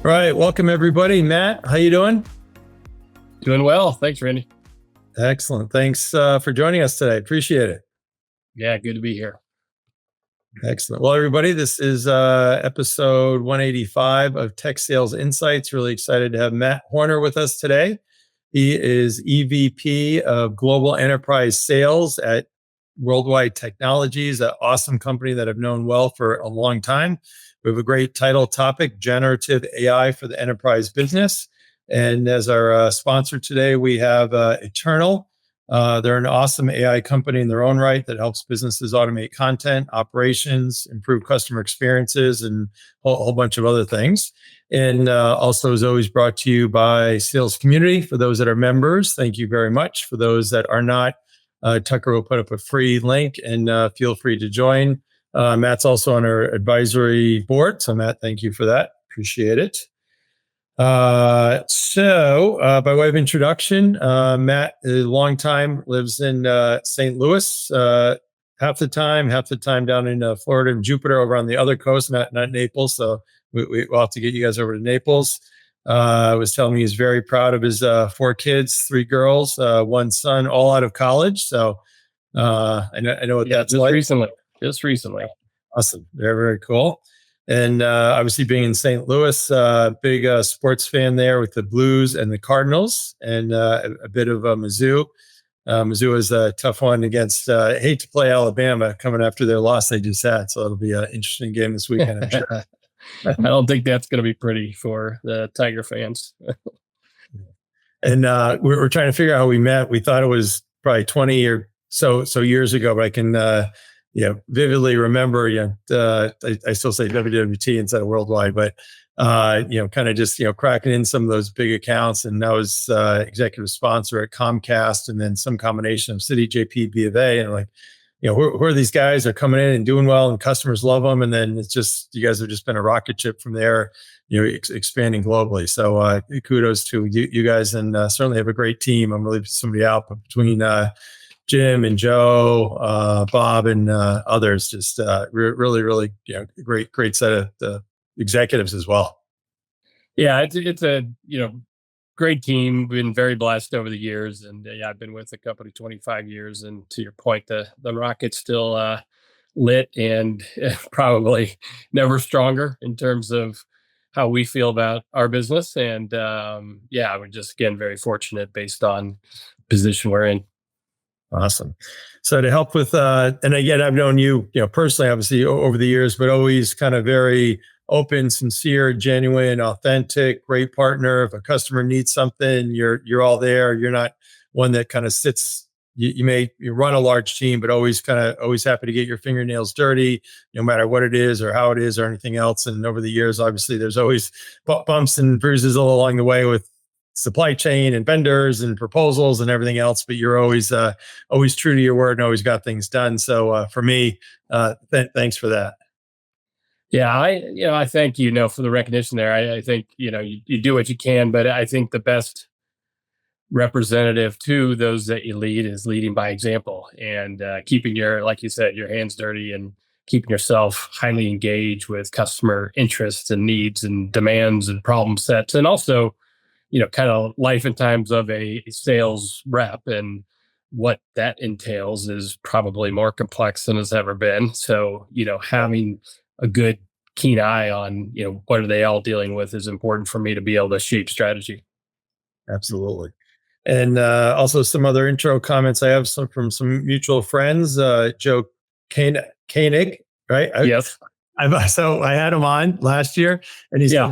Right. Welcome, everybody. Matt, how you doing? Doing well. Thanks, Randy. Excellent. Thanks for joining us today. Appreciate it. Yeah, good to be here. Excellent. Well, everybody, this is episode 185 of Tech Sales Insights. Really excited to have Matt Horner with us today. He is EVP of Global Enterprise Sales at Worldwide Technologies, an awesome company that I've known well for a long time. We have a great title topic, Generative AI for the Enterprise Business. And as our sponsor today, we have Eternal. They're an awesome AI company in their own right that helps businesses automate content, operations, improve customer experiences, and a whole bunch of other things. And also is always brought to you by Sales Community. For those that are members, thank you very much. For those that are not, Tucker will put up a free link and feel free to join. Matt's also on our advisory board. So Matt, thank you for that. Appreciate it. By way of introduction, Matt, a long time, lives in St. Louis, half the time down in Florida and Jupiter over on the other coast, not Naples. So we'll have to get you guys over to Naples. Was telling me he's very proud of his 4 kids, 3 girls, 1 son, all out of college. So I know what that's like. Just recently. Awesome. Very, very cool. And obviously being in St. Louis, big sports fan there with the Blues and the Cardinals, and a bit of Mizzou. Mizzou is a tough one against, hate to play Alabama coming after their loss they just had. So it'll be an interesting game this weekend, I'm sure. I don't think that's going to be pretty for the Tiger fans. And we're trying to figure out how we met. We thought it was probably 20 or so years ago, but I can vividly remember. I still say WWT instead of worldwide, but kind of just cracking in some of those big accounts. And I was executive sponsor at Comcast, and then some combination of Citi, JP, B of A, and like, who are these guys? They're coming in and doing well, and customers love them. And then it's just, you guys have just been a rocket ship from there, expanding globally. So kudos to you guys, and certainly have a great team. I'm going to leave somebody out, but between Jim and Joe, Bob, and others, just really, great set of executives as well. Yeah, it's a great team. Been very blessed over the years, and I've been with the company 25 years. And to your point, the rocket's still lit and probably never stronger in terms of how we feel about our business. And we're just, again, very fortunate based on the position we're in. Awesome. So to help with, and again, I've known you, personally, obviously over the years, but always kind of very open, sincere, genuine, authentic, great partner. If a customer needs something, you're all there. You're not one that kind of sits. You run a large team, but always happy to get your fingernails dirty, no matter what it is or how it is or anything else. And over the years, obviously, there's always bumps and bruises all along the way with supply chain and vendors and proposals and everything else, but you're always true to your word and always got things done. So for me, thanks for that. Yeah, I thank you, for the recognition there. I think you do what you can, but I think the best representative to those that you lead is leading by example, and keeping like you said, your hands dirty, and keeping yourself highly engaged with customer interests and needs and demands and problem sets, and also kind of life and times of a sales rep, and what that entails is probably more complex than it's ever been. So, having a good keen eye on, what are they all dealing with is important for me to be able to shape strategy. Absolutely. And also some other intro comments I have from some mutual friends, Joe Koenig, right? Yes. So I had him on last year, and he said,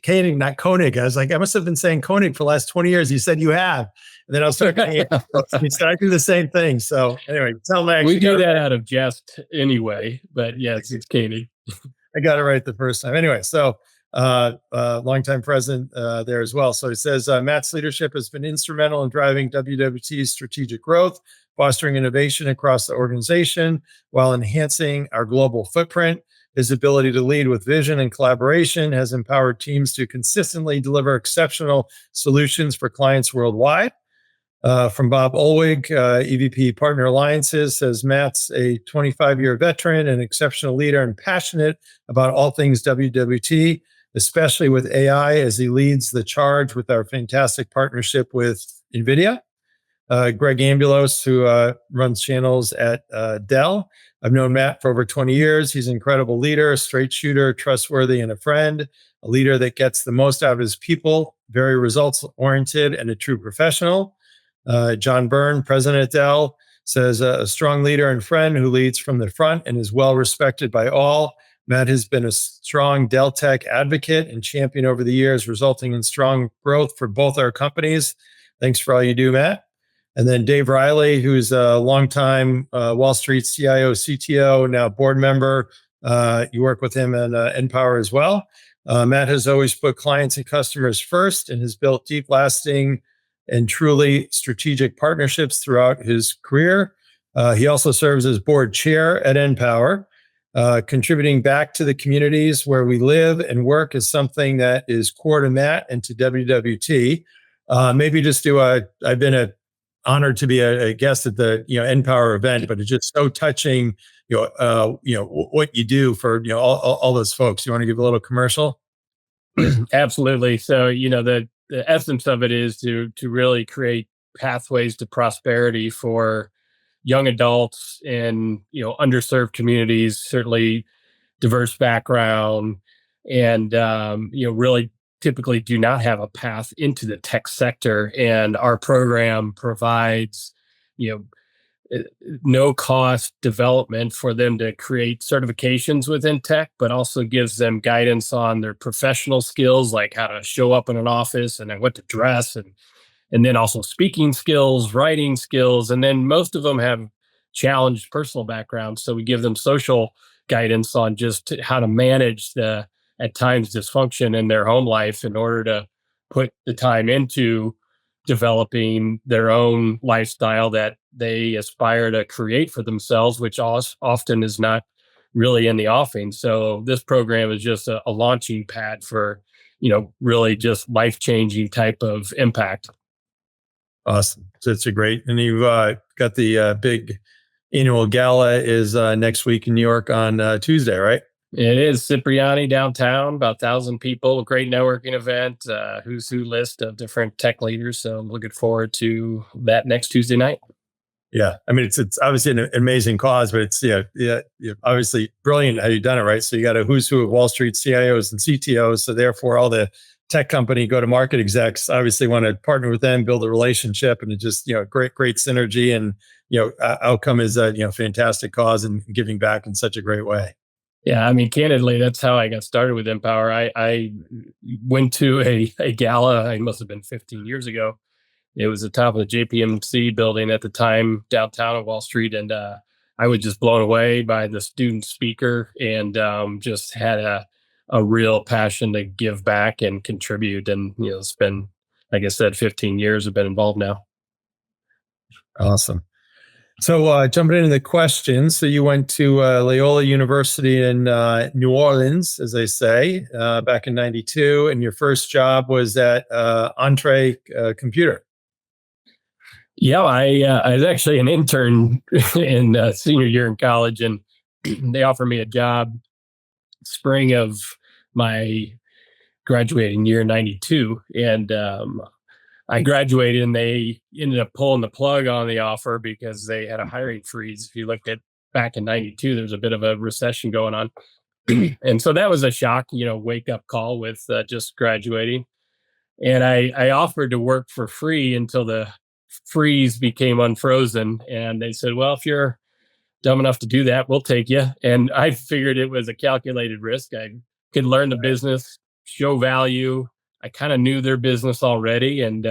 Koenig, not Koenig. I was like, I must have been saying Koenig for the last 20 years. He said, you have. And then I was talking, he started doing the same thing. So anyway, tell me, we do that out of jest anyway, but yes, it's Koenig. I got it right the first time. Anyway, so longtime president there as well. So he says, Matt's leadership has been instrumental in driving WWT's strategic growth, fostering innovation across the organization while enhancing our global footprint. His ability to lead with vision and collaboration has empowered teams to consistently deliver exceptional solutions for clients worldwide. From Bob Olwig, EVP Partner Alliances, says Matt's a 25-year veteran and exceptional leader and passionate about all things WWT. especially with AI, as he leads the charge with our fantastic partnership with NVIDIA. Greg Ambulos, who runs channels at Dell. I've known Matt for over 20 years. He's an incredible leader, a straight shooter, trustworthy, and a friend, a leader that gets the most out of his people, very results oriented, and a true professional. John Byrne, president at Dell, says a strong leader and friend who leads from the front and is well respected by all. Matt has been a strong Dell Tech advocate and champion over the years, resulting in strong growth for both our companies. Thanks for all you do, Matt. And then Dave Riley, who's a longtime Wall Street CIO, CTO, now board member. You work with him in Empower as well. Matt has always put clients and customers first and has built deep, lasting, and truly strategic partnerships throughout his career. He also serves as board chair at Empower. Contributing back to the communities where we live and work is something that is core to Matt and to WWT. Maybe just do I've been honored to be a guest at the Empower event, but it's just so touching. What you do for all those folks. You want to give a little commercial? Absolutely. So, the essence of it is to really create pathways to prosperity for young adults in underserved communities, certainly diverse background, and really typically do not have a path into the tech sector. And our program provides no cost development for them to create certifications within tech, but also gives them guidance on their professional skills, like how to show up in an office and then what to dress, and then also speaking skills, writing skills. And then most of them have challenged personal backgrounds. So we give them social guidance on just how to manage the, at times, dysfunction in their home life in order to put the time into developing their own lifestyle that they aspire to create for themselves, which often is not really in the offing. So this program is just a launching pad for, really just life-changing type of impact. Awesome. So it's a great, and you've got the big annual gala is next week in New York on Tuesday, right? It is Cipriani downtown, about 1,000 people, great networking event, who's who list of different tech leaders. So I'm looking forward to that next Tuesday night. Yeah. I mean, it's obviously an amazing cause, but it's, obviously brilliant how you've done it, right? So you got a who's who of Wall Street CIOs and CTOs. So therefore all the tech company go-to-market execs obviously want to partner with them, build a relationship, and it just, great synergy. And, outcome is a, fantastic cause and giving back in such a great way. Yeah, I mean, candidly, that's how I got started with Empower. I went to a gala, I must have been 15 years ago. It was the top of the JPMC building at the time, downtown on Wall Street. And I was just blown away by the student speaker, and just had a real passion to give back and contribute. And, it's been, like I said, 15 years I've been involved now. Awesome. So jumping into the questions, so you went to Loyola University in New Orleans, as they say, back in '92, and your first job was at Entree Computer. Yeah, I was actually an intern in senior year in college, and they offered me a job spring of my graduating year, '92, and I graduated, and they ended up pulling the plug on the offer because they had a hiring freeze. If you looked at back in '92, there's a bit of a recession going on. And so that was a shock, wake up call with just graduating. And I offered to work for free until the freeze became unfrozen. And they said, well, if you're dumb enough to do that, we'll take you. And I figured it was a calculated risk. I could learn the business, show value. I kind of knew their business already. And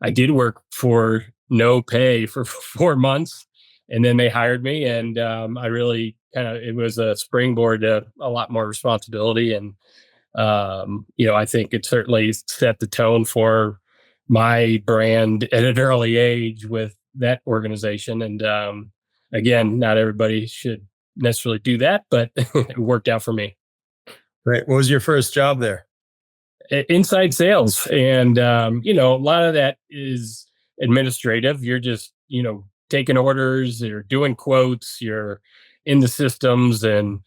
I did work for no pay for 4 months. And then they hired me. And I really it was a springboard to a lot more responsibility. And, I think it certainly set the tone for my brand at an early age with that organization. And again, not everybody should necessarily do that, but it worked out for me. Right. What was your first job there? Inside sales. And, a lot of that is administrative. You're just, taking orders, you're doing quotes, you're in the systems, and,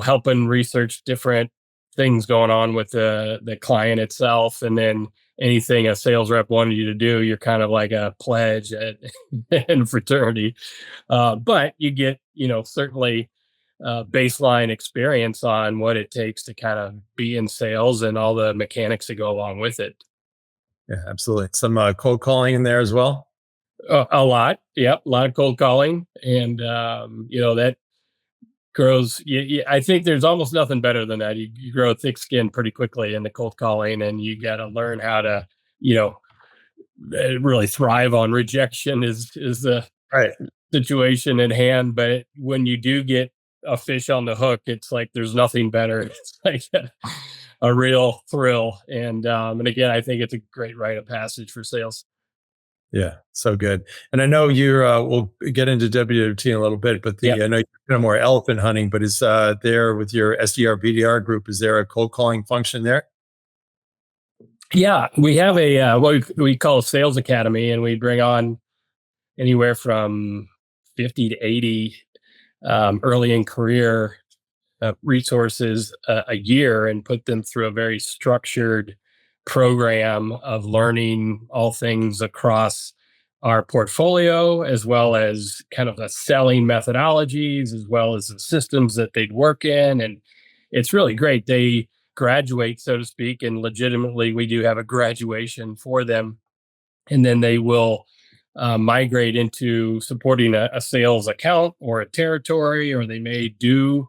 helping research different things going on with the client itself, and then anything a sales rep wanted you to do, you're kind of like a pledge at in fraternity. But you get, certainly baseline experience on what it takes to kind of be in sales and all the mechanics that go along with it. Yeah, absolutely. Some cold calling in there as well. A lot, yep, a lot of cold calling, and that grows. I think there's almost nothing better than that. You grow thick skin pretty quickly in the cold calling, and you got to learn how to, you know, really thrive on rejection. Is the Right. situation at hand. But when you do get a fish on the hook, it's like there's nothing better. It's like a real thrill. And again, I think it's a great rite of passage for sales. Yeah, so good. And I know you're. We'll get into WWT in a little bit, but Yep. I know you're kind of more elephant hunting. But is there with your SDR BDR group? Is there a cold calling function there? Yeah, we have a what we call a sales academy, and we bring on anywhere from 50 to 80 early in career resources a year, and put them through a very structured program of learning all things across our portfolio, as well as kind of the selling methodologies, as well as the systems that they'd work in. And it's really great. They graduate, so to speak, and legitimately, we do have a graduation for them, and then they will migrate into supporting a sales account or a territory, or they may do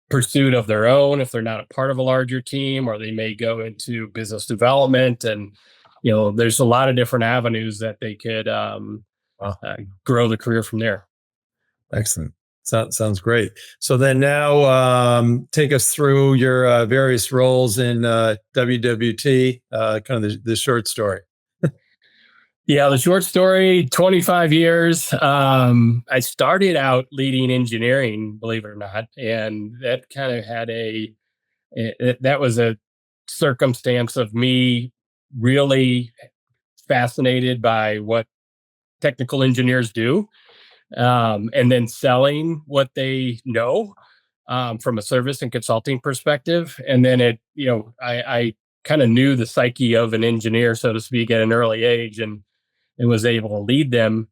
pursuit of their own if they're not a part of a larger team, or they may go into business development. And there's a lot of different avenues that they could Wow, grow the career from there. excellent. Sounds great. So then now, take us through your various roles in WWT. Kind of the short story. Yeah, the short story, 25 years. I started out leading engineering, believe it or not. And that kind of had that was a circumstance of me really fascinated by what technical engineers do, and then selling what they know from a service and consulting perspective. And then I kind of knew the psyche of an engineer, so to speak, at an early age, and was able to lead them.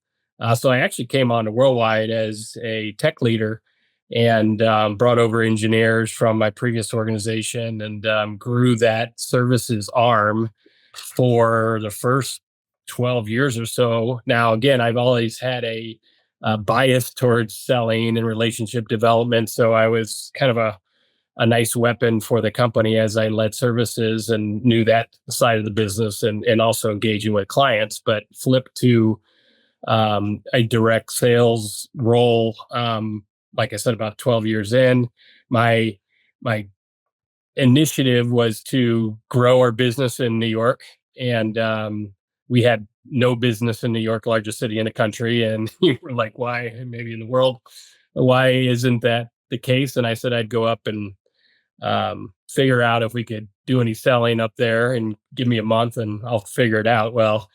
So I actually came on to Worldwide as a tech leader, and brought over engineers from my previous organization, and grew that services arm for the first 12 years or so. Now, again, I've always had a bias towards selling and relationship development. So I was kind of a nice weapon for the company as I led services and knew that side of the business, and also engaging with clients, but flipped to a direct sales role. Like I said, about 12 years in, my my initiative was to grow our business in New York, and we had no business in New York, largest city in the country, and we were like, why, maybe in the world, why isn't that the case? And I said I'd go up and figure out if we could do any selling up there, and give me a month and I'll figure it out. Well,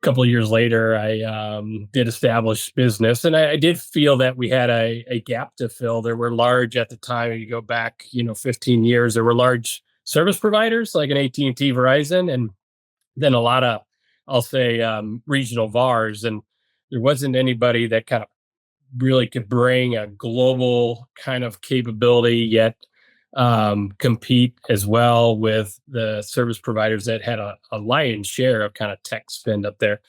a couple of years later, I did establish business, and I did feel that we had a gap to fill. There were large at the time. You go back, 15 years. There were large service providers like an AT&T, Verizon, and then a lot of, I'll say, regional VARs, and there wasn't anybody that kind of really could bring a global kind of capability, yet compete as well with the service providers that had a lion's share of kind of tech spend up there.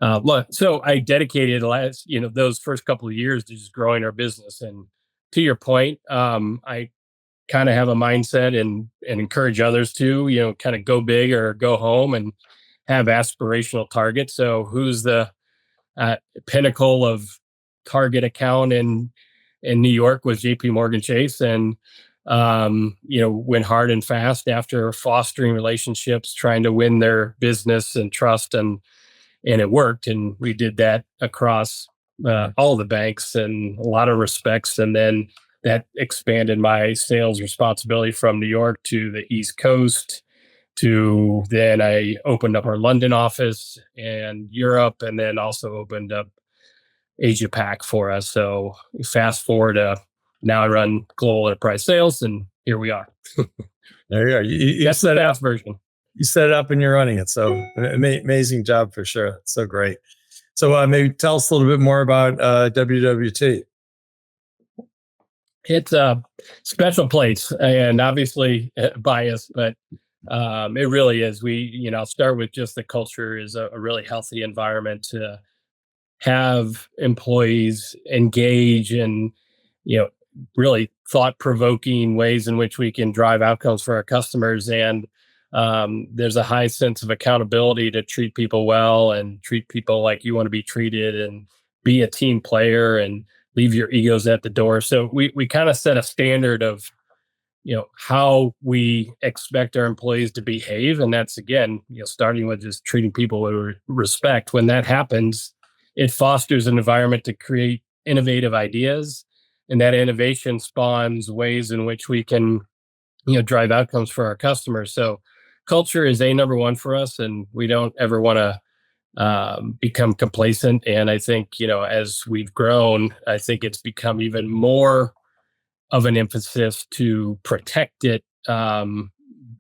Look, so I dedicated those first couple of years to just growing our business. And to your point, I kind of have a mindset, and encourage others to, kind of go big or go home, and have aspirational targets. So who's the pinnacle of target account in New York was JP Morgan Chase, and went hard and fast after fostering relationships, trying to win their business and trust, and it worked. And we did that across all the banks in a lot of respects. And then that expanded my sales responsibility from New York to the East Coast. To then I opened up our London office and Europe, and then also opened up Asia Pac for us. So fast forward, now I run global enterprise sales, and here we are. There you are. That's the fast version. You set it up and you're running it. So amazing job for sure. That's so great. So maybe tell us a little bit more about WWT. It's a special place and obviously biased, but it really is. I'll start with just the culture is a really healthy environment to have employees engage in, you know, really thought provoking ways in which we can drive outcomes for our customers. And there's a high sense of accountability to treat people well and treat people like you want to be treated and be a team player and leave your egos at the door. So we kind of set a standard of how we expect our employees to behave, and that's again starting with just treating people with respect. When that happens, it fosters an environment to create innovative ideas, and that innovation spawns ways in which we can drive outcomes for our customers. So culture is a number one for us, and we don't ever want to become complacent. And I think as we've grown, I think it's become even more of an emphasis to protect it,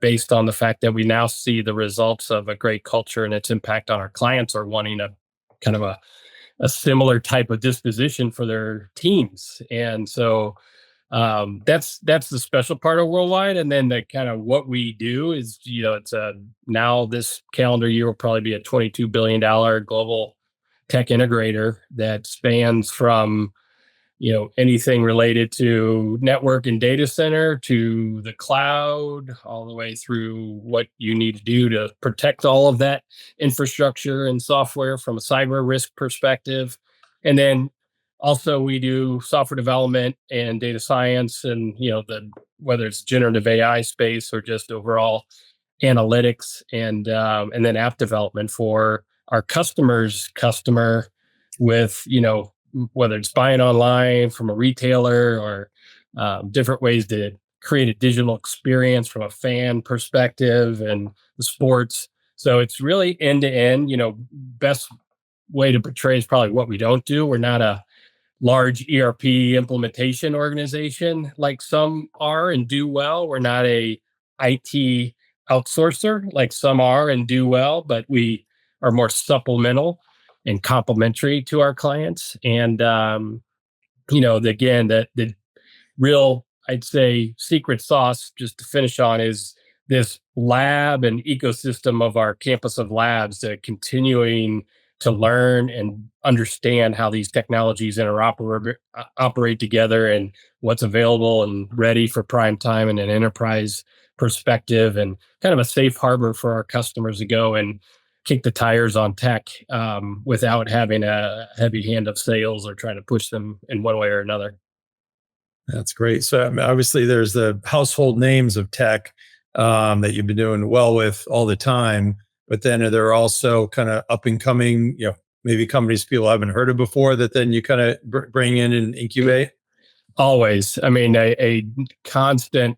based on the fact that we now see the results of a great culture and its impact on our clients are wanting a kind of a similar type of disposition for their teams. And so that's the special part of worldwide. And then the kind of what we do is, it's now this calendar year will probably be a $22 billion global tech integrator that spans from anything related to network and data center to the cloud, all the way through what you need to do to protect all of that infrastructure and software from a cyber risk perspective. And then also we do software development and data science and, whether it's generative AI space or just overall analytics and then app development for our customer with, whether it's buying online from a retailer or different ways to create a digital experience from a fan perspective and the sports. So it's really end to end. Best way to portray is probably what we don't do. We're not a large ERP implementation organization like some are and do well. We're not a IT outsourcer like some are and do well, but we are more supplemental and complementary to our clients. And again, the real, I'd say, secret sauce, just to finish on, is this lab and ecosystem of our campus of labs, continuing to learn and understand how these technologies operate together and what's available and ready for prime time in an enterprise perspective, and kind of a safe harbor for our customers to go and kick the tires on tech, without having a heavy hand of sales or trying to push them in one way or another. That's great. So obviously, there's the household names of tech that you've been doing well with all the time, but then there are also kind of up and coming, maybe companies people haven't heard of before that then you kind of bring in and incubate. Always, I mean, a constant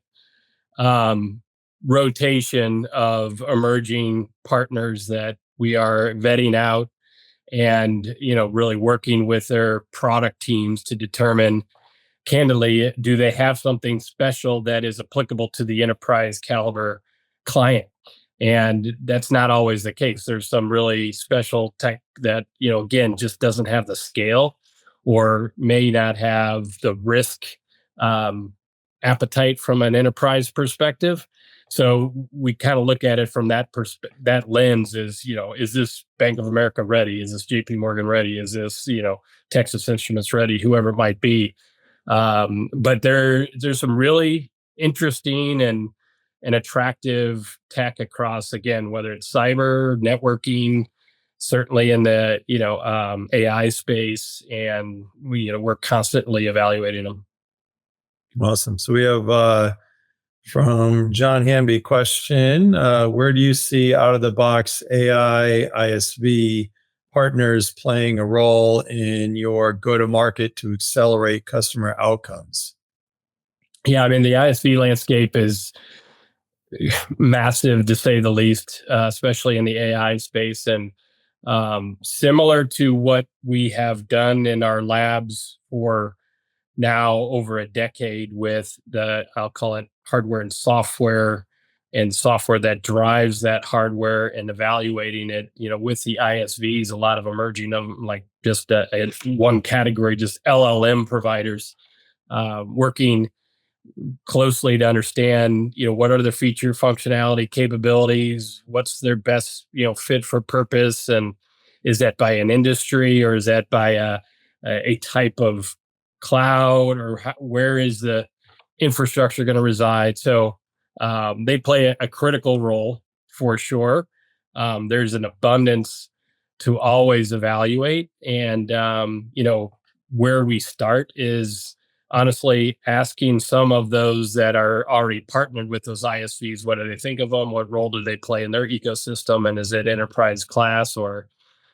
rotation of emerging partners that we are vetting out and really working with their product teams to determine, candidly, do they have something special that is applicable to the enterprise caliber client? And that's not always the case. There's some really special tech that, again, just doesn't have the scale or may not have the risk appetite from an enterprise perspective. So we kind of look at it from that lens is this Bank of America ready? Is this JP Morgan ready? Is this, Texas Instruments ready? Whoever it might be. But there's some really interesting and attractive tech across, again, whether it's cyber, networking, certainly in the AI space, and we're constantly evaluating them. Awesome. So we have from John Hamby question, where do you see out of the box AI ISV partners playing a role in your go to market to accelerate customer outcomes? Yeah, I mean, the ISV landscape is massive to say the least, especially in the AI space. And similar to what we have done in our labs for now over a decade with I'll call it hardware and software that drives that hardware and evaluating it, with the ISVs, a lot of emerging them, like just one category, just LLM providers, working closely to understand, what are their feature functionality capabilities, what's their best, fit for purpose, and is that by an industry or is that by a type of cloud, or where is the infrastructure going to reside? So they play a critical role for sure. There's an abundance to always evaluate, and where we start is honestly asking some of those that are already partnered with those ISVs, what do they think of them? What role do they play in their ecosystem? And is it enterprise class or,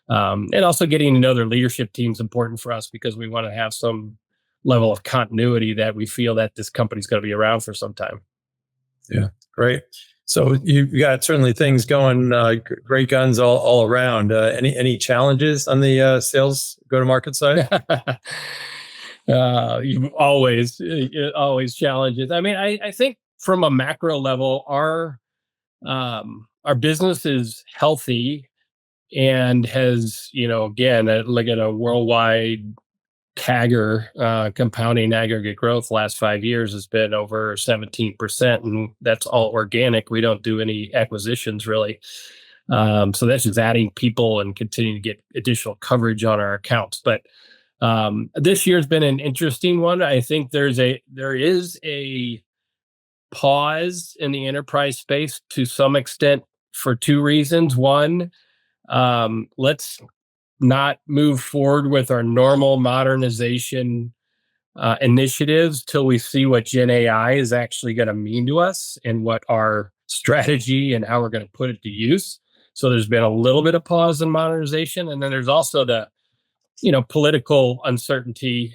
and also getting to know their leadership team is important for us because we want to have some level of continuity that we feel that this company's going to be around for some time. Yeah, great. So you got certainly things going, great guns all around. Any challenges on the sales go-to-market side? You always challenges. I mean, I think from a macro level, our business is healthy and has, again, like at a worldwide CAGR, compounding aggregate growth last 5 years has been over 17%, and that's all organic. We don't do any acquisitions really. So that's just adding people and continuing to get additional coverage on our accounts. But this year's been an interesting one. I think there is a pause in the enterprise space to some extent for two reasons. One, let's not move forward with our normal modernization initiatives till we see what Gen AI is actually going to mean to us and what our strategy and how we're going to put it to use. So there's been a little bit of pause in modernization, and then there's also the political uncertainty.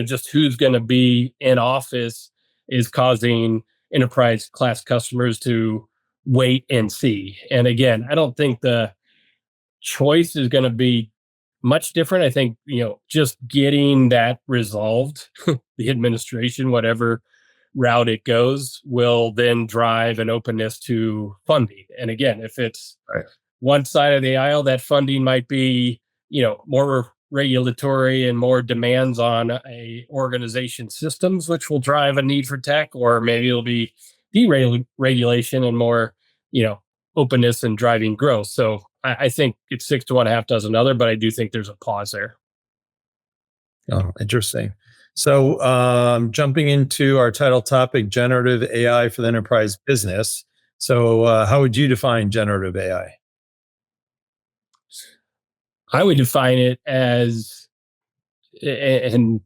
Just who's going to be in office is causing enterprise class customers to wait and see. And again, I don't think the choice is going to be much different. I think, just getting that resolved, the administration, whatever route it goes, will then drive an openness to funding. And again, if it's Right. one side of the aisle, that funding might be, more regulatory and more demands on a organization systems, which will drive a need for tech, or maybe it'll be deregulation and more, openness and driving growth. So I think it's 6 to 1, half dozen other, but I do think there's a pause there. Oh, interesting. So jumping into our title topic, generative AI for the enterprise business. So how would you define generative AI? I would define it as, and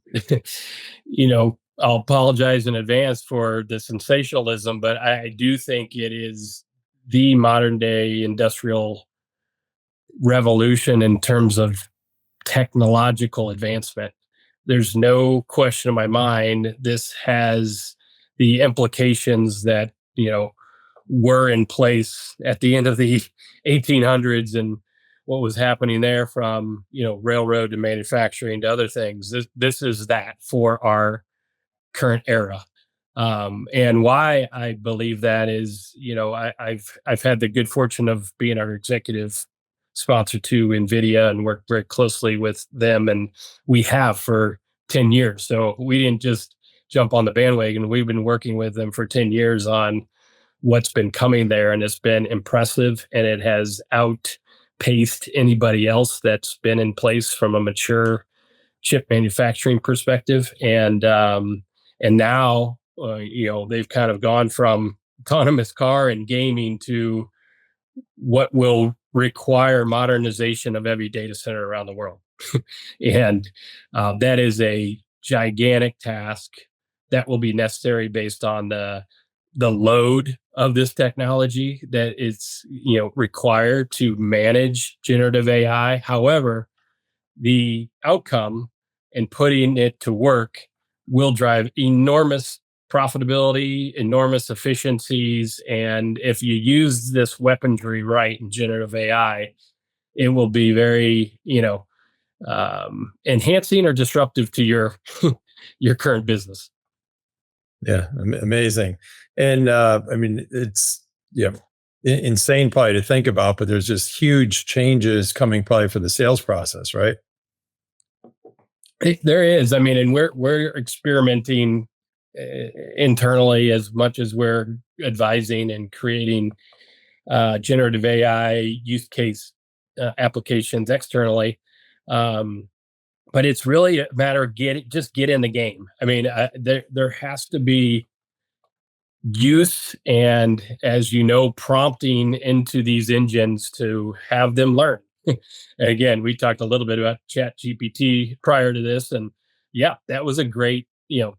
I'll apologize in advance for the sensationalism, but I do think it is the modern day industrial revolution in terms of technological advancement. There's no question in my mind this has the implications that, were in place at the end of the 1800s and what was happening there, from, railroad to manufacturing to other things. This is that for our current era. And why I believe that is, I've had the good fortune of being our executive sponsor to NVIDIA and worked very closely with them, and we have for 10 years. So we didn't just jump on the bandwagon. We've been working with them for 10 years on what's been coming there, and it's been impressive, and it has outpaced anybody else that's been in place from a mature chip manufacturing perspective. And now, they've kind of gone from autonomous car and gaming to what will require modernization of every data center around the world. And that is a gigantic task that will be necessary based on the load of this technology that is, required to manage generative AI. However, the outcome and putting it to work will drive enormous profitability, enormous efficiencies. And if you use this weaponry right in generative AI, it will be very, enhancing or disruptive to your your current business. Yeah, amazing. And I mean, it's insane probably to think about, but there's just huge changes coming probably for the sales process, right? There is. I mean, and we're experimenting internally as much as we're advising and creating generative AI use case applications externally. Um, but it's really a matter of get in the game. I mean, there has to be use and, as you know, prompting into these engines to have them learn. Again, we talked a little bit about chat GPT prior to this, and yeah, that was a great,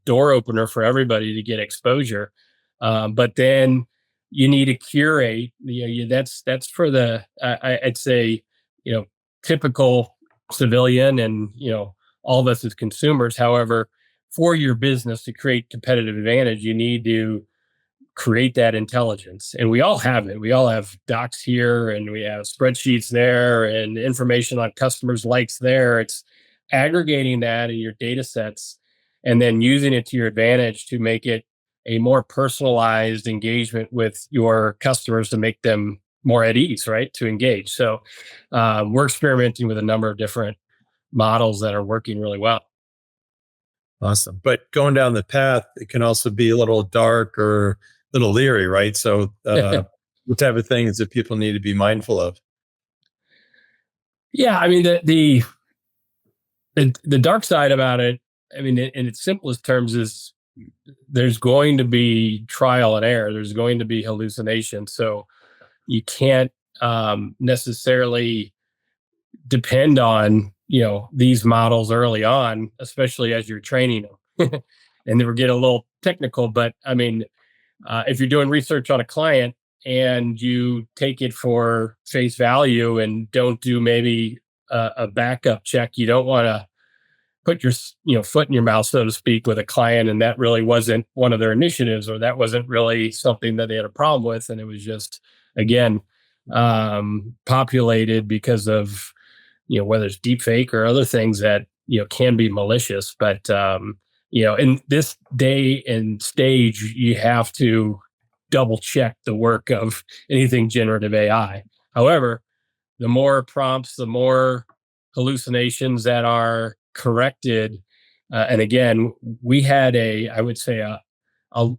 door opener for everybody to get exposure. But then you need to curate, that's for the I'd say, you know typical civilian, and all of us as consumers. However, for your business to create competitive advantage, you need to create that intelligence. And we all have it. We all have docs here, and we have spreadsheets there, and information on customers' likes there. It's aggregating that in your data sets and then using it to your advantage to make it a more personalized engagement with your customers, to make them more at ease, right? To engage. So we're experimenting with a number of different models that are working really well. Awesome. But going down the path, it can also be a little dark or a little leery, right? So, what type of things that people need to be mindful of? Yeah, I mean, the dark side about it, I mean, in its simplest terms, is there's going to be trial and error. There's going to be hallucination. So you can't necessarily depend on these models early on, especially as you're training them. And then we're getting a little technical, but I mean, if you're doing research on a client and you take it for face value and don't do maybe a backup check, you don't want to put your foot in your mouth, so to speak, with a client, and that really wasn't one of their initiatives, or that wasn't really something that they had a problem with, and it was just, again, populated because of whether it's deep fake or other things that can be malicious. But in this day and stage, you have to double check the work of anything generative AI. However, the more prompts, the more hallucinations that are corrected. And again, we had I would say, a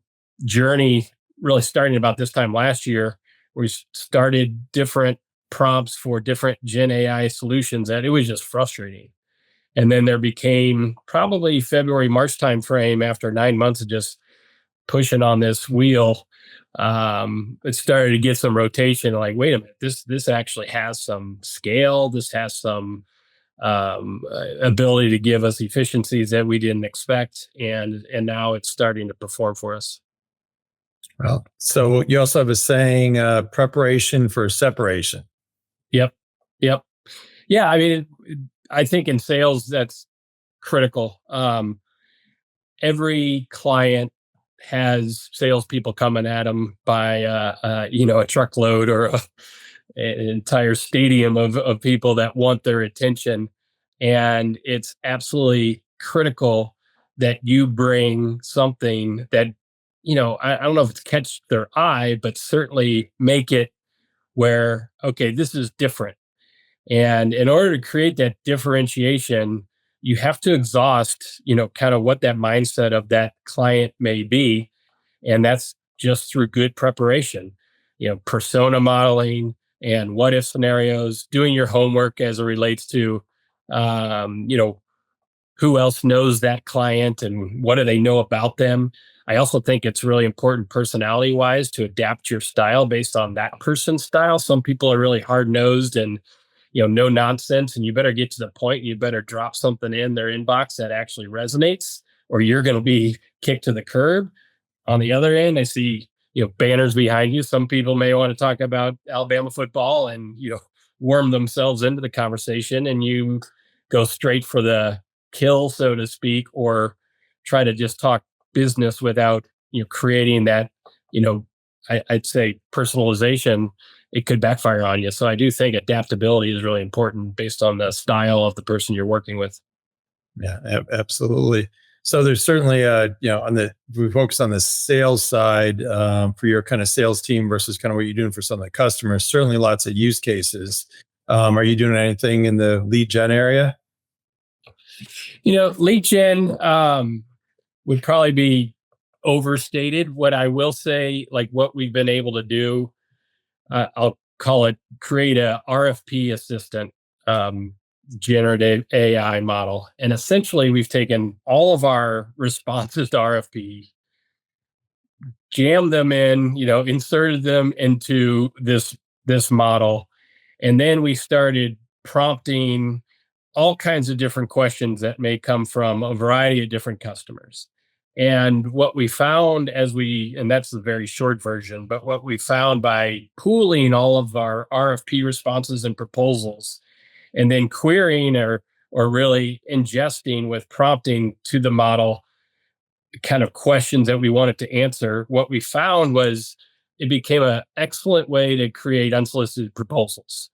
journey really starting about this time last year. We started different prompts for different Gen AI solutions that it was just frustrating. And then there became probably February, March timeframe, after 9 months of just pushing on this wheel, it started to get some rotation. Like, wait a minute, this actually has some scale. This has some ability to give us efficiencies that we didn't expect, and now it's starting to perform for us. Well, so you also have a saying, preparation for separation. Yep, yep, yeah. I mean, I think in sales that's critical. Every client has salespeople coming at them by a truckload, or an entire stadium of people that want their attention, and it's absolutely critical that you bring something that I don't know if it's catch their eye, but certainly make it where, okay, this is different. And in order to create that differentiation, you have to exhaust, kind of what that mindset of that client may be. And that's just through good preparation, persona modeling and what if scenarios, doing your homework as it relates to, um, you know, who else knows that client and what do they know about them. I also think it's really important, personality wise, to adapt your style based on that person's style. Some people are really hard nosed and no nonsense, and you better get to the point. You better drop something in their inbox that actually resonates, or you're going to be kicked to the curb. On the other end, I see banners behind you. Some people may want to talk about Alabama football and worm themselves into the conversation, and you go straight for the kill, so to speak, or try to just talk business without creating that I'd say personalization. It could backfire on you. So I do think adaptability is really important based on the style of the person you're working with. Yeah, absolutely. So there's certainly we focus on the sales side for your kind of sales team versus kind of what you're doing for some of the customers. Certainly lots of use cases. Are you doing anything in the lead gen area? Lead gen would probably be overstated. What I will say, like what we've been able to do, I'll call it create a RFP assistant, generative AI model. And essentially, we've taken all of our responses to RFP, jammed them in, inserted them into this model, and then we started prompting all kinds of different questions that may come from a variety of different customers. And what we found and that's the very short version, but what we found by pooling all of our RFP responses and proposals and then querying or really ingesting with prompting to the model kind of questions that we wanted to answer, what we found was it became an excellent way to create unsolicited proposals.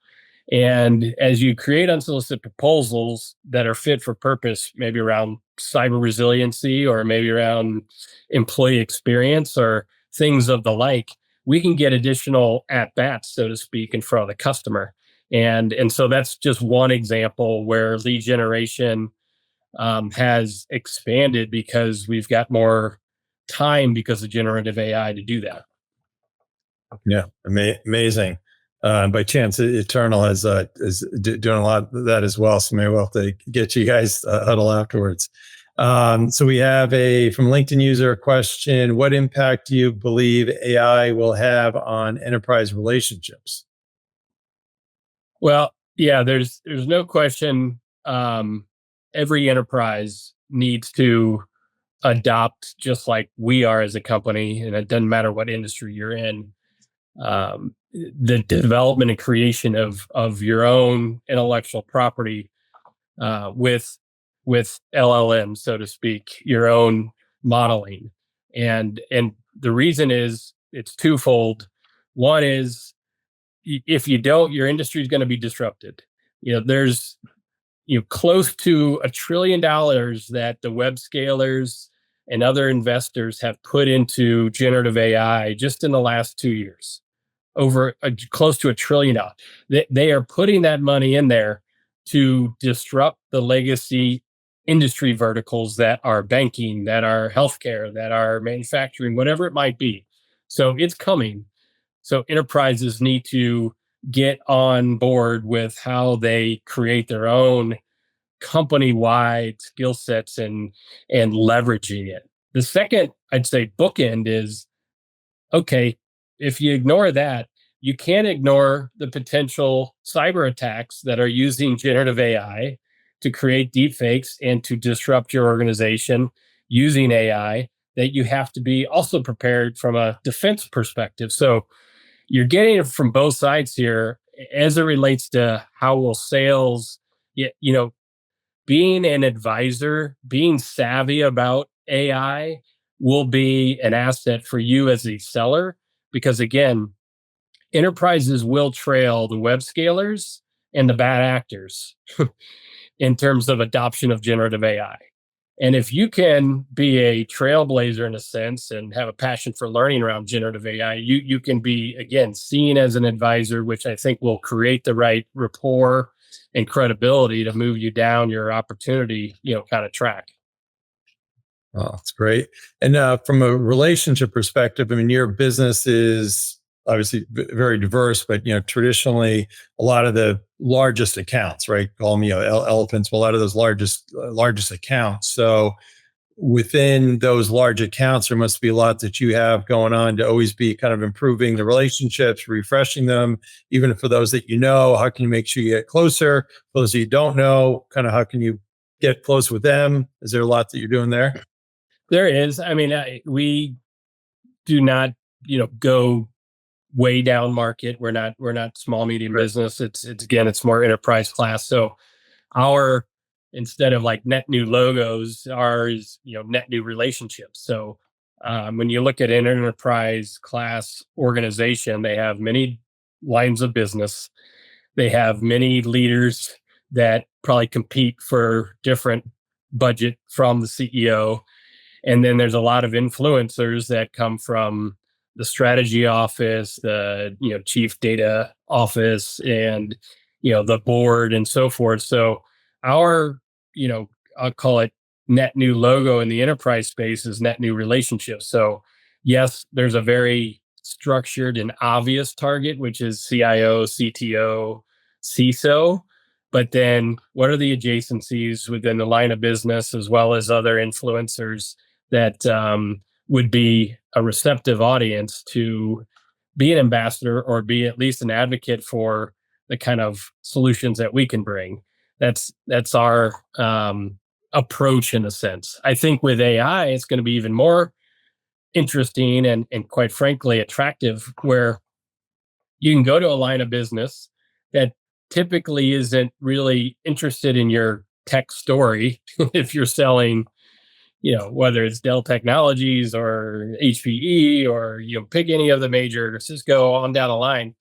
And as you create unsolicited proposals that are fit for purpose, maybe around cyber resiliency or maybe around employee experience or things of the like, we can get additional at bats, so to speak, in front of the customer. And so that's just one example where lead generation has expanded because we've got more time because of generative AI to do that. Yeah, amazing. By chance, Eternal is doing a lot of that as well. So maybe we'll have to get you guys huddle afterwards. So we have from LinkedIn user a question: what impact do you believe AI will have on enterprise relationships? Well, yeah, there's no question. Every enterprise needs to adopt, just like we are as a company, and it doesn't matter what industry you're in. The development and creation of your own intellectual property with LLM, so to speak, your own modeling, and the reason is it's twofold. One is if you don't, your industry is going to be disrupted. There's close to $1 trillion that the web scalers and other investors have put into generative AI just in the last 2 years, over close to $1 trillion. They are putting that money in there to disrupt the legacy industry verticals that are banking, that are healthcare, that are manufacturing, whatever it might be. So it's coming. So enterprises need to get on board with how they create their own company-wide skill sets and leveraging it. The second, I'd say, bookend is, okay, if you ignore that, you can't ignore the potential cyber attacks that are using generative AI to create deepfakes and to disrupt your organization using AI, that you have to be also prepared from a defense perspective. So you're getting it from both sides here as it relates to how will sales, being an advisor, being savvy about AI will be an asset for you as a seller, because again, enterprises will trail the web scalers and the bad actors in terms of adoption of generative AI. And if you can be a trailblazer in a sense and have a passion for learning around generative AI, you can be, again, seen as an advisor, which I think will create the right rapport and credibility to move you down your opportunity, kind of track. Oh, that's great. And from a relationship perspective, I mean, your business is obviously very diverse, but traditionally a lot of the largest accounts, right? Call them elephants, but a lot of those largest accounts. So within those large accounts, there must be a lot that you have going on to always be kind of improving the relationships, refreshing them, even for those that how can you make sure you get closer? For those that you don't know, kind of how can you get close with them? Is there a lot that you're doing there? There is. I mean, we do not, go way down market. We're not small medium Right. business. It's more enterprise class. So our, instead of like net new logos, ours, net new relationships. So when you look at an enterprise class organization, they have many lines of business. They have many leaders that probably compete for different budget from the CEO. And then there's a lot of influencers that come from the strategy office, the chief data office, and the board and so forth. So our I'll call it net new logo in the enterprise space is net new relationships. So yes, there's a very structured and obvious target, which is CIO, CTO, CISO. But then what are the adjacencies within the line of business as well as other influencers that would be a receptive audience to be an ambassador or be at least an advocate for the kind of solutions that we can bring. That's our approach in a sense. I think with AI, it's going to be even more interesting and quite frankly attractive, where you can go to a line of business that typically isn't really interested in your tech story if you're selling, whether it's Dell Technologies or HPE or pick any of the major Cisco on down the line.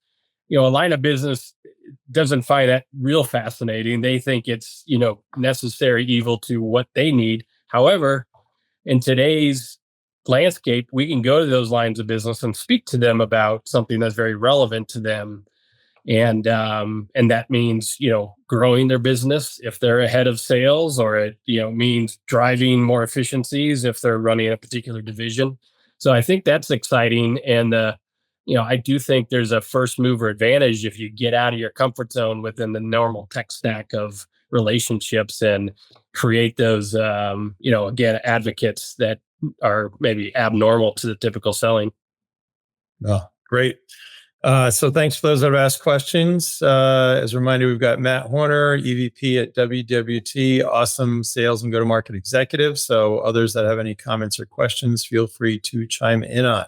A line of business doesn't find that real fascinating. They think it's necessary evil to what they need. However, in today's landscape, we can go to those lines of business and speak to them about something that's very relevant to them, and that means growing their business if they're ahead of sales, or it means driving more efficiencies if they're running a particular division. So I think that's exciting, and I do think there's a first mover advantage if you get out of your comfort zone within the normal tech stack of relationships and create those again, advocates that are maybe abnormal to the typical selling. Oh, great. So thanks for those that have asked questions. As a reminder, we've got Matt Horner, EVP at WWT, awesome sales and go-to-market executive. So others that have any comments or questions, feel free to chime in on.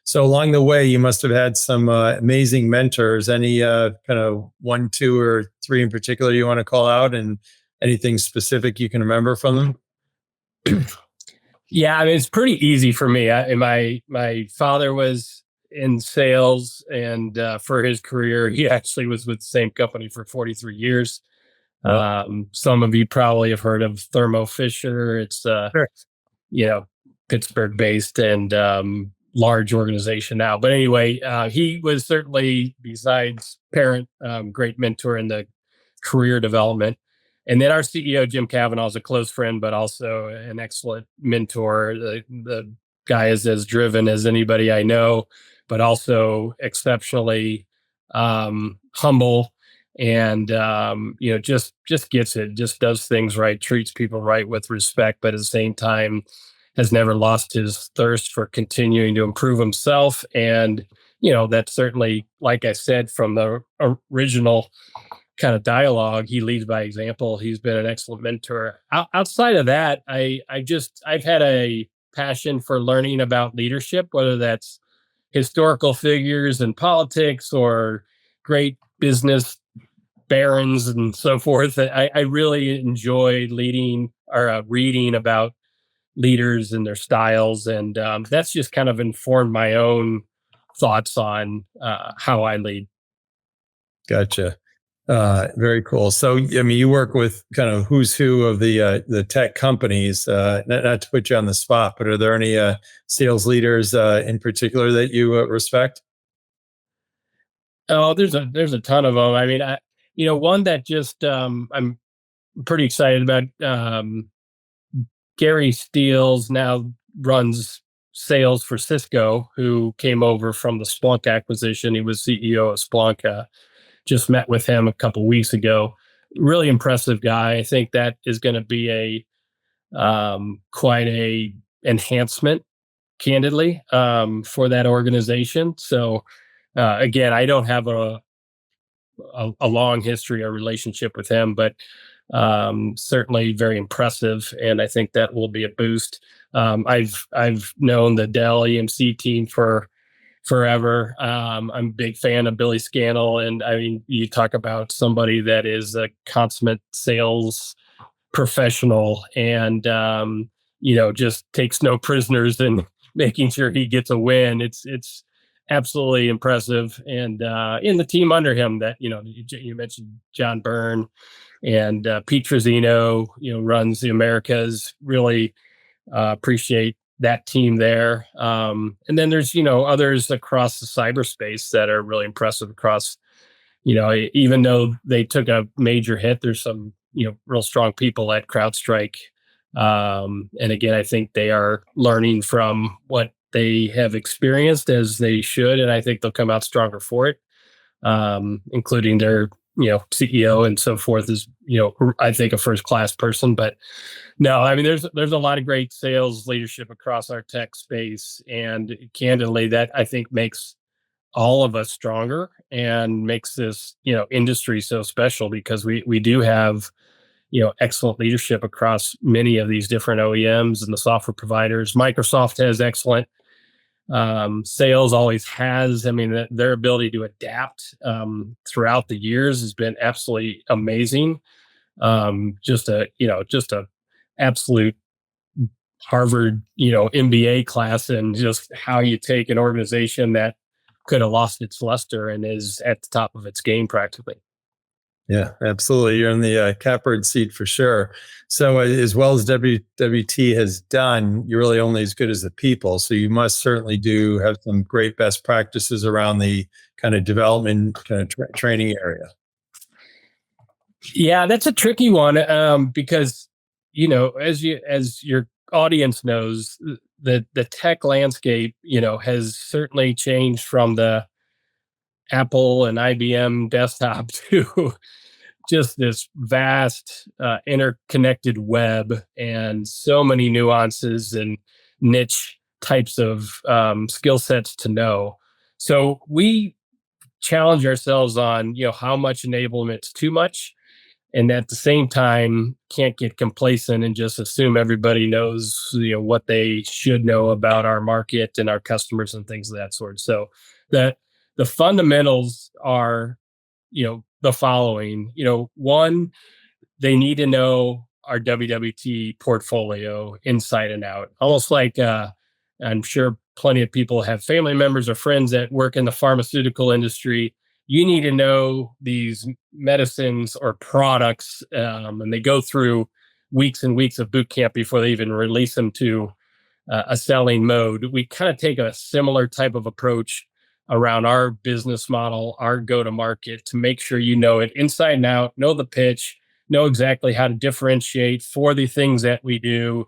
So along the way, you must have had some amazing mentors. Any kind of 1, 2, or 3 in particular you want to call out, and anything specific you can remember from them? Yeah, I mean, it's pretty easy for me. My father was in sales, and for his career, he actually was with the same company for 43 years. Yep. Some of you probably have heard of Thermo Fisher. It's Sure. you know Pittsburgh based and large organization now. But anyway, he was certainly, besides parent, great mentor in the career development. And then our CEO, Jim Cavanaugh, is a close friend, but also an excellent mentor. The guy is as driven as anybody I know, but also exceptionally humble, and just gets it, just does things right, treats people right with respect, but at the same time has never lost his thirst for continuing to improve himself. And that's certainly, like I said, from the original kind of dialogue, he leads by example. He's been an excellent mentor. Outside of that, I've had a passion for learning about leadership, whether that's historical figures in politics or great business barons and so forth. I really enjoy leading or reading about leaders and their styles, and that's just kind of informed my own thoughts on how I lead. Gotcha. Very cool. So, I mean, you work with kind of who's who of the tech companies. Not to put you on the spot, but are there any sales leaders in particular that you respect? Oh, there's a ton of them. I mean, one that just I'm pretty excited about. Gary Steele's now runs sales for Cisco, who came over from the Splunk acquisition. He was CEO of Splunk. Just met with him a couple weeks ago. Really impressive guy. I think that is going to be quite a enhancement, candidly, for that organization. So again, I don't have a long history or relationship with him, but certainly very impressive, and I think that will be a boost. I've known the Dell EMC team for forever. I'm a big fan of Billy Scannell, and I mean, you talk about somebody that is a consummate sales professional, and just takes no prisoners and making sure he gets a win. It's absolutely impressive, and in the team under him, that you mentioned John Byrne, and Pete Trezino, runs the Americas. Really appreciate that team there. And then there's others across the cyberspace that are really impressive across. Even though they took a major hit, there's some real strong people at CrowdStrike. And again, I think they are learning from what they have experienced as they should, and I think they'll come out stronger for it, including their CEO and so forth is I think a first class person. But no, I mean there's a lot of great sales leadership across our tech space, and candidly, that I think makes all of us stronger and makes this industry so special because we do have excellent leadership across many of these different OEMs and the software providers. Microsoft has excellent sales, always has. I mean, their ability to adapt throughout the years has been absolutely amazing. Just a absolute Harvard, MBA class, and just how you take an organization that could have lost its luster and is at the top of its game practically. Yeah, absolutely. You're in the catbird seat for sure. So, as well as WWT has done, you're really only as good as the people. So, you must certainly have some great best practices around the kind of development, kind of training area. Yeah, that's a tricky one because as your audience knows, the tech landscape has certainly changed from the Apple and IBM desktop to just this vast interconnected web, and so many nuances and niche types of skill sets to know. So we challenge ourselves on how much enablement's too much, and at the same time can't get complacent and just assume everybody knows what they should know about our market and our customers and things of that sort. So that the fundamentals are the following. One, they need to know our WWT portfolio inside and out, almost like I'm sure plenty of people have family members or friends that work in the pharmaceutical industry. You need to know these medicines or products, and they go through weeks and weeks of boot camp before they even release them to a selling mode. We kind of take a similar type of approach around our business model, our go to market, to make sure you know it inside and out, know the pitch, know exactly how to differentiate for the things that we do.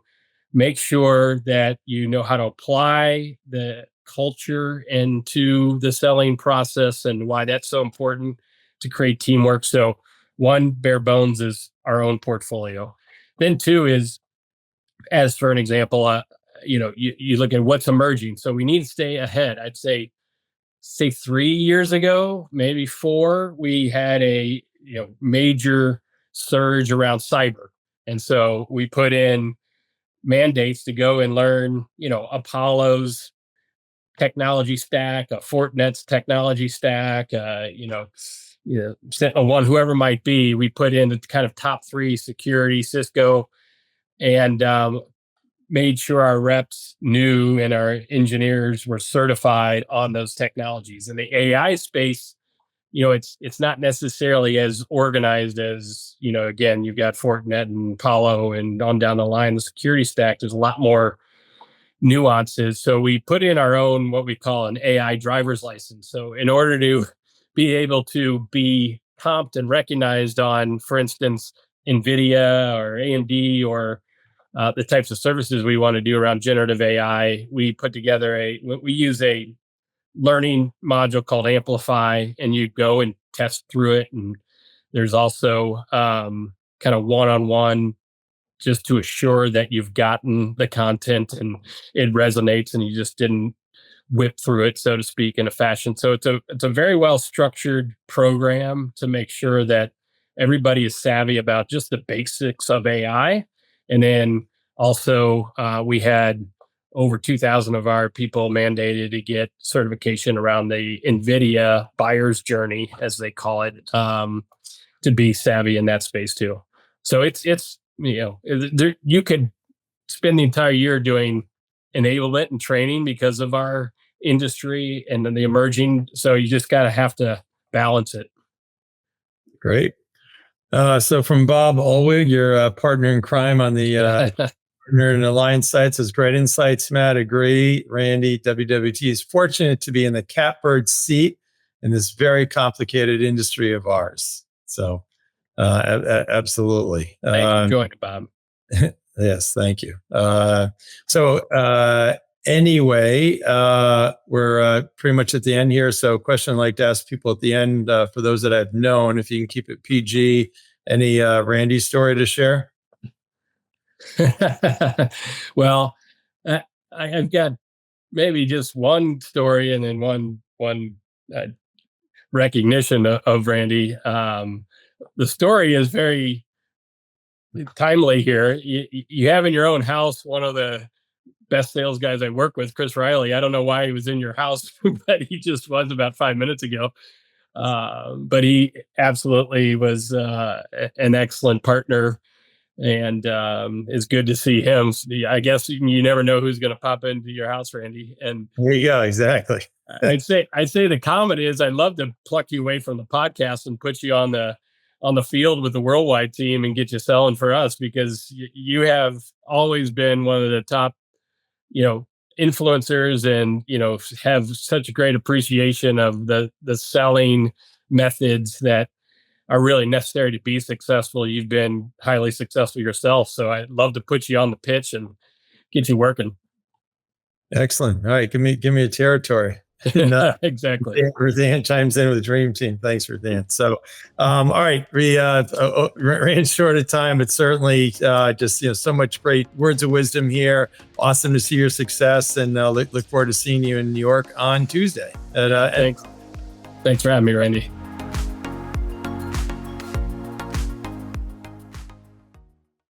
Make sure that you know how to apply the culture into the selling process and why that's so important to create teamwork. So, one, bare bones is our own portfolio. Then, two is, as for an example, you look at what's emerging. So we need to stay ahead. I'd say 3 years ago, maybe four, we had a major surge around cyber, and so we put in mandates to go and learn Apollo's technology stack, Fortinet's technology stack, SentinelOne, whoever might be. We put in the kind of top three security, Cisco, and made sure our reps knew and our engineers were certified on those technologies. In the AI space, it's not necessarily as organized as, again, you've got Fortinet and Palo and on down the line, the security stack. There's a lot more nuances. So we put in our own, what we call an AI driver's license. So in order to be able to be comped and recognized on, for instance, NVIDIA or AMD or the types of services we want to do around generative AI, we put together we use a learning module called Amplify, and you go and test through it. And there's also kind of one-on-one just to assure that you've gotten the content and it resonates and you just didn't whip through it, so to speak, in a fashion. So it's a very well structured program to make sure that everybody is savvy about just the basics of AI. And then also we had over 2,000 of our people mandated to get certification around the NVIDIA buyer's journey, as they call it, to be savvy in that space too. So it's you could spend the entire year doing enablement and training because of our industry and then the emerging. So you just have to balance it. Great. So from Bob Ulwig, your partner in crime on the Partner and Alliance sites, has great insights. Matt, agree. Randy, WWT is fortunate to be in the catbird seat in this very complicated industry of ours. So, absolutely. Thanks for joining, Bob. Yes, thank you. Anyway, we're pretty much at the end here. So, question I'd like to ask people at the end, for those that I've known, if you can keep it PG, any Randy story to share? Well, I've got maybe just one story and then one uh, recognition of Randy. The story is very timely here. You have in your own house one of the best sales guys I work with, Chris Riley. I don't know why he was in your house, but he just was about 5 minutes ago. But he absolutely was an excellent partner, and it's good to see him. I guess you never know who's going to pop into your house, Randy. And There you go. Exactly. I'd say the comment is I'd love to pluck you away from the podcast and put you on the field with the worldwide team and get you selling for us, because you have always been one of the top, influencers, and have such a great appreciation of the selling methods that are really necessary to be successful. You've been highly successful yourself, so I'd love to put you on the pitch and get you working. Excellent. All right, give me a territory. Exactly. Dan chimes in with the dream team. Thanks, Dan. So, all right, we ran short of time, but certainly just so much great words of wisdom here. Awesome to see your success, and look forward to seeing you in New York on Tuesday. Thanks for having me, Randy.